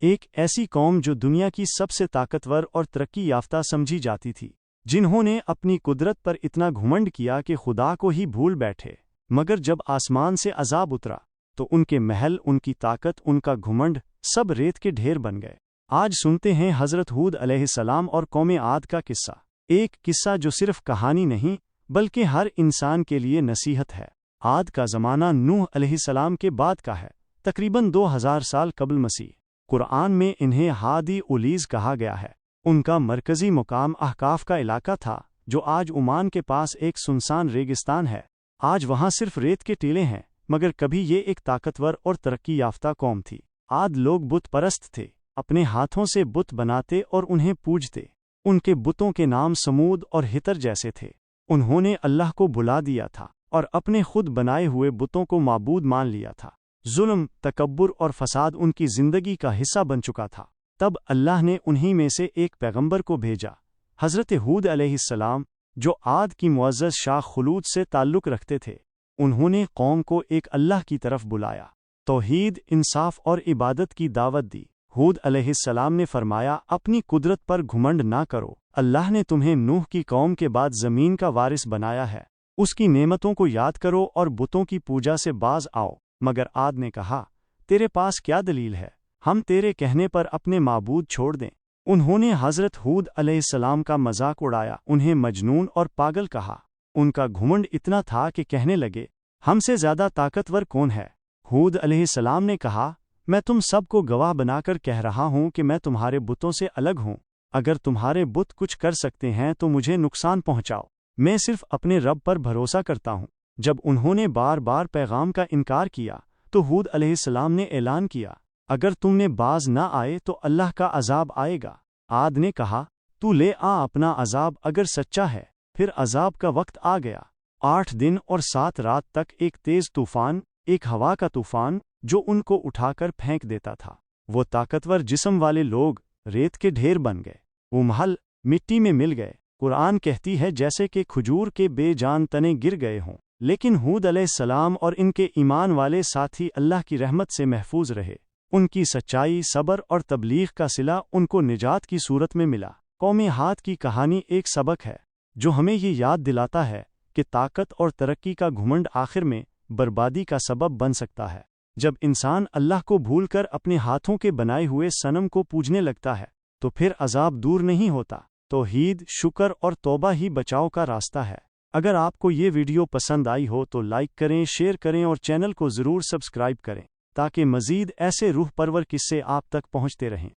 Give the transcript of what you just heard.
ایک ایسی قوم جو دنیا کی سب سے طاقتور اور ترقی یافتہ سمجھی جاتی تھی، جنہوں نے اپنی قدرت پر اتنا گھمنڈ کیا کہ خدا کو ہی بھول بیٹھے، مگر جب آسمان سے عذاب اترا تو ان کے محل، ان کی طاقت، ان کا گھمنڈ سب ریت کے ڈھیر بن گئے۔ آج سنتے ہیں حضرت ہود علیہ السلام اور قوم عاد کا قصہ، ایک قصہ جو صرف کہانی نہیں بلکہ ہر انسان کے لیے نصیحت ہے۔ عاد کا زمانہ نوح علیہ السلام کے بعد کا ہے، تقریباً 2000 سال قبل مسیح۔ قرآن میں انہیں ہادی اولیز کہا گیا ہے۔ ان کا مرکزی مقام احقاف کا علاقہ تھا، جو آج عمان کے پاس ایک سنسان ریگستان ہے۔ آج وہاں صرف ریت کے ٹیلے ہیں، مگر کبھی یہ ایک طاقتور اور ترقی یافتہ قوم تھی۔ عاد لوگ بت پرست تھے، اپنے ہاتھوں سے بت بناتے اور انہیں پوجتے۔ ان کے بتوں کے نام سمود اور ہتر جیسے تھے۔ انہوں نے اللہ کو بھلا دیا تھا اور اپنے خود بنائے ہوئے بتوں کو معبود مان لیا تھا۔ ظلم، تکبر اور فساد ان کی زندگی کا حصہ بن چکا تھا۔ تب اللہ نے انہی میں سے ایک پیغمبر کو بھیجا، حضرت ہود علیہ السلام، جو عاد کی معزز شاخ خلود سے تعلق رکھتے تھے۔ انہوں نے قوم کو ایک اللہ کی طرف بلایا، توحید، انصاف اور عبادت کی دعوت دی۔ ہود علیہ السلام نے فرمایا، اپنی قدرت پر گھمنڈ نہ کرو، اللہ نے تمہیں نوح کی قوم کے بعد زمین کا وارث بنایا ہے۔ اس کی نعمتوں کو یاد کرو اور بتوں کی پوجا سے باز آؤ۔ مگر عاد نے کہا، تیرے پاس کیا دلیل ہے؟ ہم تیرے کہنے پر اپنے معبود چھوڑ دیں۔ انہوں نے حضرت ہود علیہ السلام کا مذاق اڑایا، انہیں مجنون اور پاگل کہا۔ ان کا گھمنڈ اتنا تھا کہ کہنے لگے، ہم سے زیادہ طاقتور کون ہے؟ ہود علیہ السلام نے کہا، میں تم سب کو گواہ بنا کر کہہ رہا ہوں کہ میں تمہارے بتوں سے الگ ہوں۔ اگر تمہارے بت کچھ کر سکتے ہیں تو مجھے نقصان پہنچاؤ، میں صرف اپنے رب پر بھروسہ کرتا ہوں۔ جب انہوں نے بار بار پیغام کا انکار کیا تو ہود علیہ السلام نے اعلان کیا، اگر تم نے باز نہ آئے تو اللہ کا عذاب آئے گا۔ عاد نے کہا، تو لے آ اپنا عذاب اگر سچا ہے۔ پھر عذاب کا وقت آ گیا۔ 8 دن اور 7 رات تک ایک تیز طوفان، ایک ہوا کا طوفان جو ان کو اٹھا کر پھینک دیتا تھا۔ وہ طاقتور جسم والے لوگ ریت کے ڈھیر بن گئے، وہ محل مٹی میں مل گئے۔ قرآن کہتی ہے جیسے کہ کھجور کے بے جان تنے گر گئے ہوں، لیکن ہود علیہ السلام اور ان کے ایمان والے ساتھی اللہ کی رحمت سے محفوظ رہے۔ ان کی سچائی، صبر اور تبلیغ کا صلہ ان کو نجات کی صورت میں ملا۔ قوم عاد کی کہانی ایک سبق ہے جو ہمیں یہ یاد دلاتا ہے کہ طاقت اور ترقی کا گھمنڈ آخر میں بربادی کا سبب بن سکتا ہے۔ جب انسان اللہ کو بھول کر اپنے ہاتھوں کے بنائے ہوئے صنم کو پوجنے لگتا ہے تو پھر عذاب دور نہیں ہوتا۔ توحید، شکر اور توبہ ہی بچاؤ کا راستہ ہے۔ اگر آپ کو یہ ویڈیو پسند آئی ہو تو لائک کریں، شیئر کریں اور چینل کو ضرور سبسکرائب کریں تاکہ مزید ایسے روح پرور قصے آپ تک پہنچتے رہیں۔